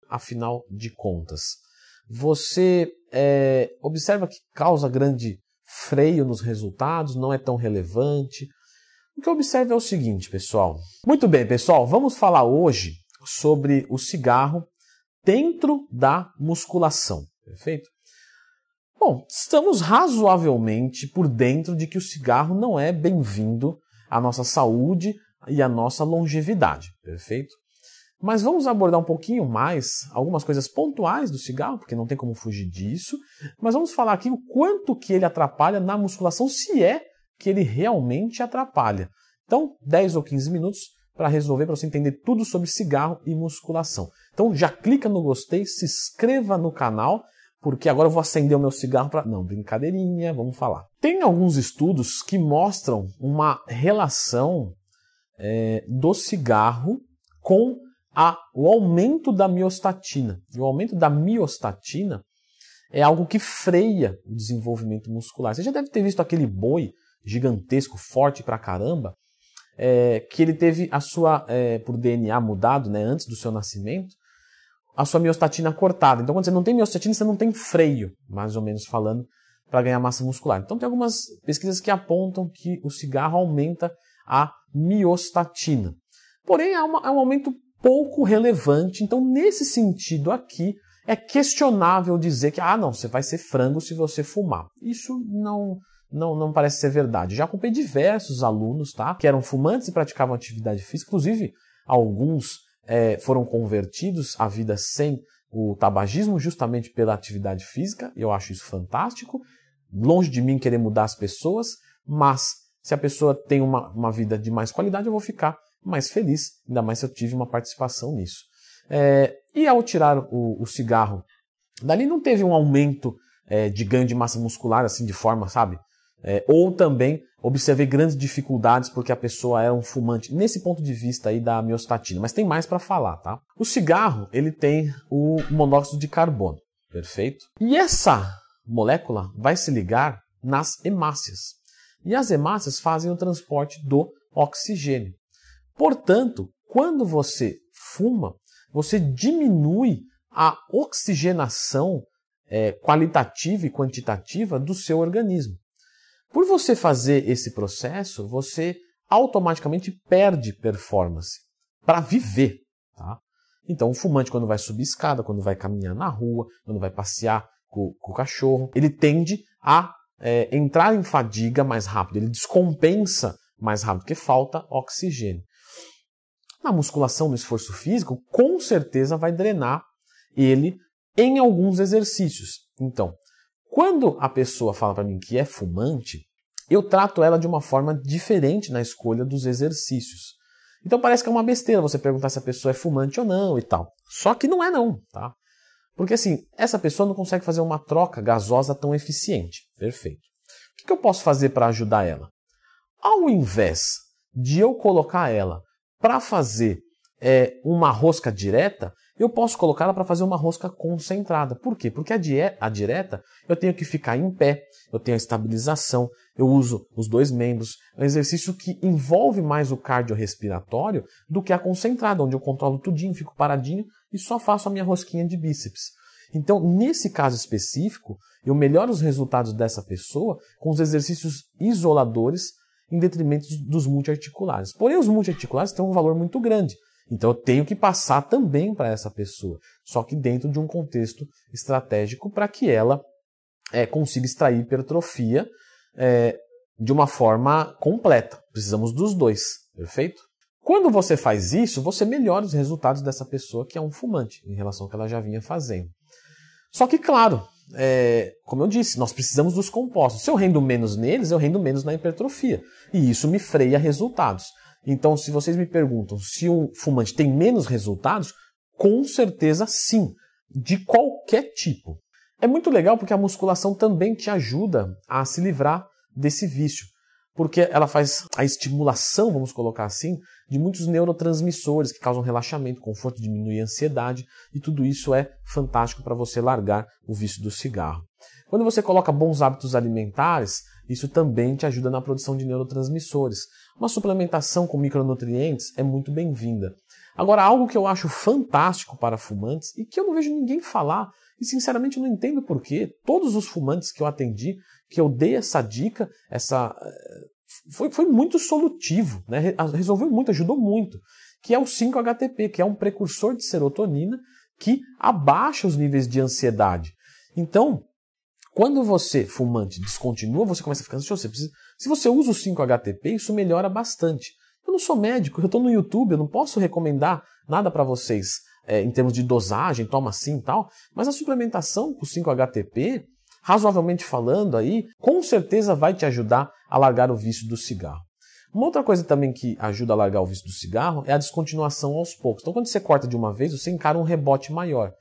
afinal de contas? Você observa que causa grande freio nos resultados, não é tão relevante? O que eu observo é o seguinte, pessoal. Muito bem, pessoal, vamos falar hoje sobre o cigarro dentro da musculação, perfeito? Bom, estamos razoavelmente por dentro de que o cigarro não é bem-vindo à nossa saúde e à nossa longevidade, perfeito? Mas vamos abordar um pouquinho mais algumas coisas pontuais do cigarro, porque não tem como fugir disso, mas vamos falar aqui o quanto que ele atrapalha na musculação, se é que ele realmente atrapalha. Então, 10 ou 15 minutos para resolver, para você entender tudo sobre cigarro e musculação. Então, já clica no gostei, se inscreva no canal, porque agora eu vou acender o meu cigarro para... Não, brincadeirinha, vamos falar. Tem alguns estudos que mostram uma relação do cigarro com o aumento da miostatina. E o aumento da miostatina é algo que freia o desenvolvimento muscular. Você já deve ter visto aquele boi gigantesco, forte pra caramba, que ele teve a sua, por DNA mudado, né, antes do seu nascimento, a sua miostatina cortada. Então, quando você não tem miostatina, você não tem freio, mais ou menos falando, para ganhar massa muscular. Então, tem algumas pesquisas que apontam que o cigarro aumenta a miostatina. Porém, é um aumento pouco relevante. Então, nesse sentido aqui, é questionável dizer que, não, você vai ser frango se você fumar. Isso não parece ser verdade. Já acompanhei diversos alunos, tá, que eram fumantes e praticavam atividade física. Inclusive, alguns foram convertidos à vida sem o tabagismo justamente pela atividade física. Eu acho isso fantástico. Longe de mim querer mudar as pessoas, mas se a pessoa tem uma vida de mais qualidade, eu vou ficar mais feliz, ainda mais se eu tive uma participação nisso. E ao tirar o cigarro, dali não teve um aumento de ganho de massa muscular, assim, de forma, sabe? Ou também observei grandes dificuldades porque a pessoa era um fumante, nesse ponto de vista aí da miostatina. Mas tem mais para falar, tá? O cigarro, ele tem o monóxido de carbono, perfeito? E essa molécula vai se ligar nas hemácias. E as hemácias fazem o transporte do oxigênio. Portanto, quando você fuma, você diminui a oxigenação qualitativa e quantitativa do seu organismo. Por você fazer esse processo, você automaticamente perde performance para viver, tá? Então, o fumante, quando vai subir escada, quando vai caminhar na rua, quando vai passear com o cachorro, ele tende a entrar em fadiga mais rápido, ele descompensa mais rápido, porque falta oxigênio. Na musculação, no esforço físico, com certeza vai drenar ele em alguns exercícios. Então, quando a pessoa fala para mim que é fumante, eu trato ela de uma forma diferente na escolha dos exercícios. Então parece que é uma besteira você perguntar se a pessoa é fumante ou não e tal. Só que não é não, tá? Porque assim, essa pessoa não consegue fazer uma troca gasosa tão eficiente. Perfeito. O que eu posso fazer para ajudar ela? Ao invés de eu colocar ela para fazer uma rosca direta, eu posso colocar ela para fazer uma rosca concentrada. Por quê? Porque a direta eu tenho que ficar em pé, eu tenho a estabilização, eu uso os dois membros. É um exercício que envolve mais o cardiorrespiratório do que a concentrada, onde eu controlo tudinho, fico paradinho e só faço a minha rosquinha de bíceps. Então, nesse caso específico, eu melhoro os resultados dessa pessoa com os exercícios isoladores em detrimento dos multiarticulares. Porém, os multiarticulares têm um valor muito grande. Então eu tenho que passar também para essa pessoa, só que dentro de um contexto estratégico para que ela consiga extrair hipertrofia de uma forma completa. Precisamos dos dois, perfeito? Quando você faz isso, você melhora os resultados dessa pessoa que é um fumante, em relação ao que ela já vinha fazendo. Só que, claro, como eu disse, nós precisamos dos compostos. Se eu rendo menos neles, eu rendo menos na hipertrofia. E isso me freia resultados. Então, se vocês me perguntam se um fumante tem menos resultados, com certeza sim, de qualquer tipo. É muito legal porque a musculação também te ajuda a se livrar desse vício, porque ela faz a estimulação, vamos colocar assim, de muitos neurotransmissores que causam relaxamento, conforto, diminuem a ansiedade, e tudo isso é fantástico para você largar o vício do cigarro. Quando você coloca bons hábitos alimentares, isso também te ajuda na produção de neurotransmissores. Uma suplementação com micronutrientes é muito bem-vinda. Agora, algo que eu acho fantástico para fumantes e que eu não vejo ninguém falar, e sinceramente eu não entendo porquê, todos os fumantes que eu atendi, que eu dei essa dica, foi muito solutivo, né? Resolveu muito, ajudou muito, que é o 5-HTP, que é um precursor de serotonina que abaixa os níveis de ansiedade. Então, quando você, fumante, descontinua, você começa a ficar ansioso. Se você usa o 5-HTP, isso melhora bastante. Eu não sou médico, eu estou no YouTube, eu não posso recomendar nada para vocês em termos de dosagem, toma assim e tal, mas a suplementação com o 5-HTP, razoavelmente falando aí, com certeza vai te ajudar a largar o vício do cigarro. Uma outra coisa também que ajuda a largar o vício do cigarro é a descontinuação aos poucos. Então, quando você corta de uma vez, você encara um rebote maior.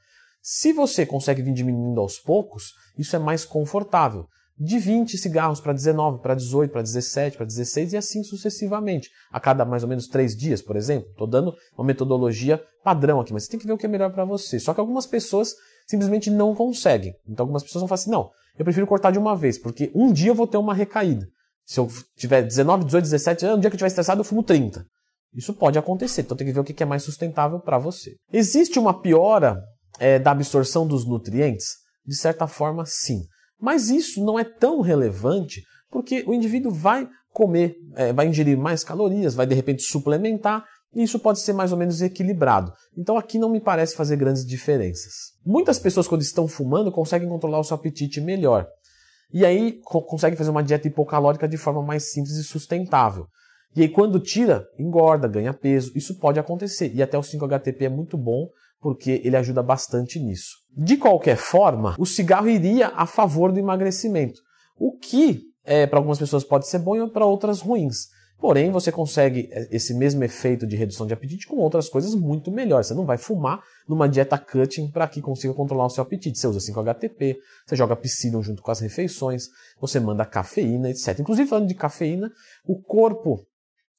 Se você consegue vir diminuindo aos poucos, isso é mais confortável. De 20 cigarros para 19, para 18, para 17, para 16 e assim sucessivamente. A cada mais ou menos 3 dias, por exemplo. Estou dando uma metodologia padrão aqui, mas você tem que ver o que é melhor para você. Só que algumas pessoas simplesmente não conseguem. Então algumas pessoas vão falar assim, não, eu prefiro cortar de uma vez, porque um dia eu vou ter uma recaída. Se eu tiver 19, 18, 17, um dia que eu estiver estressado eu fumo 30. Isso pode acontecer, então tem que ver o que é mais sustentável para você. Existe uma piora da absorção dos nutrientes? De certa forma, sim. Mas isso não é tão relevante porque o indivíduo vai comer, vai ingerir mais calorias, vai de repente suplementar e isso pode ser mais ou menos equilibrado. Então aqui não me parece fazer grandes diferenças. Muitas pessoas quando estão fumando conseguem controlar o seu apetite melhor. E aí conseguem fazer uma dieta hipocalórica de forma mais simples e sustentável. E aí quando tira, engorda, ganha peso. Isso pode acontecer. E até o 5-HTP é muito bom porque ele ajuda bastante nisso. De qualquer forma, o cigarro iria a favor do emagrecimento. O que para algumas pessoas pode ser bom e para outras ruins. Porém, você consegue esse mesmo efeito de redução de apetite com outras coisas muito melhores. Você não vai fumar numa dieta cutting para que consiga controlar o seu apetite. Você usa 5-HTP, você joga Psyllium junto com as refeições, você manda cafeína, etc. Inclusive, falando de cafeína, o corpo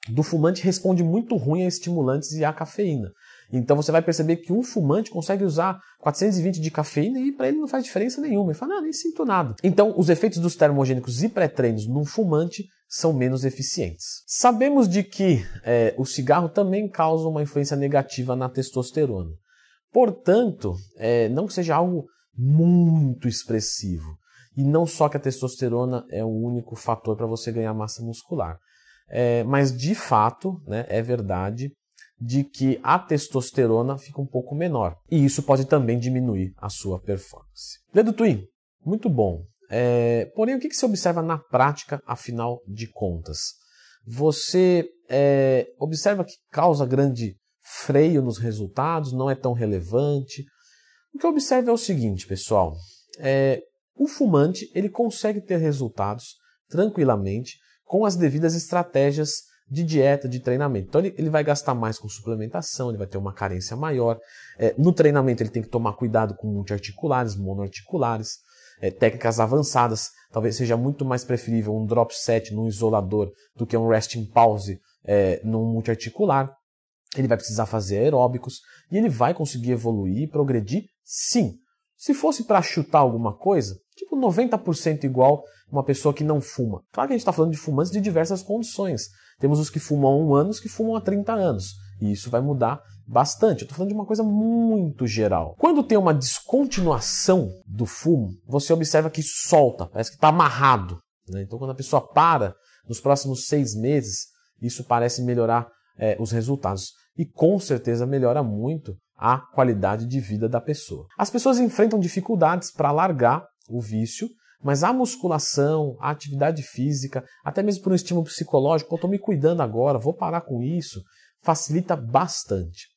do fumante responde muito ruim a estimulantes e à cafeína. Então você vai perceber que um fumante consegue usar 420 de cafeína e para ele não faz diferença nenhuma. Ele fala, não, nem sinto nada. Então os efeitos dos termogênicos e pré-treinos num fumante são menos eficientes. Sabemos de que o cigarro também causa uma influência negativa na testosterona. Portanto, não que seja algo muito expressivo. E não só que a testosterona é o único fator para você ganhar massa muscular. Mas de fato, né, é verdade de que a testosterona fica um pouco menor. E isso pode também diminuir a sua performance. Dedo Twin, muito bom. Porém, o que você observa na prática, afinal de contas? Você observa que causa grande freio nos resultados, não é tão relevante. O que eu observo é o seguinte, pessoal. O fumante ele consegue ter resultados tranquilamente com as devidas estratégias de dieta, de treinamento. Então ele vai gastar mais com suplementação, ele vai ter uma carência maior. No treinamento ele tem que tomar cuidado com multiarticulares, monoarticulares, técnicas avançadas. Talvez seja muito mais preferível um drop set num isolador do que um resting pause num multiarticular. Ele vai precisar fazer aeróbicos e ele vai conseguir evoluir e progredir sim. Se fosse para chutar alguma coisa, tipo 90% igual uma pessoa que não fuma. Claro que a gente está falando de fumantes de diversas condições. Temos os que fumam há 1 ano e os que fumam há 30 anos. E isso vai mudar bastante. Eu estou falando de uma coisa muito geral. Quando tem uma descontinuação do fumo, você observa que solta, parece que está amarrado, né? Então quando a pessoa para, nos próximos 6 meses, isso parece melhorar os resultados. E com certeza melhora muito a qualidade de vida da pessoa. As pessoas enfrentam dificuldades para largar o vício, mas a musculação, a atividade física, até mesmo por um estímulo psicológico, eu estou me cuidando agora, vou parar com isso, facilita bastante.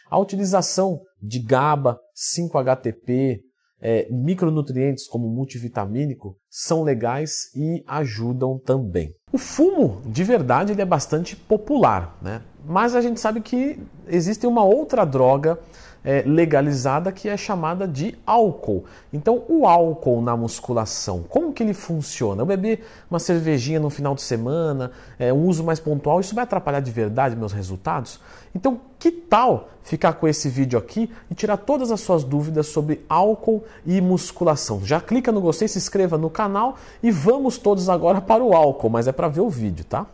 A utilização de GABA, 5-HTP, micronutrientes como multivitamínico são legais e ajudam também. O fumo, de verdade, ele é bastante popular, né? Mas a gente sabe que existe uma outra droga legalizada que é chamada de álcool. Então o álcool na musculação, como que ele funciona? Eu beber uma cervejinha no final de semana, um uso mais pontual, isso vai atrapalhar de verdade meus resultados? Então que tal ficar com esse vídeo aqui e tirar todas as suas dúvidas sobre álcool e musculação? Já clica no gostei, se inscreva no canal e vamos todos agora para o álcool, mas é para ver o vídeo, tá?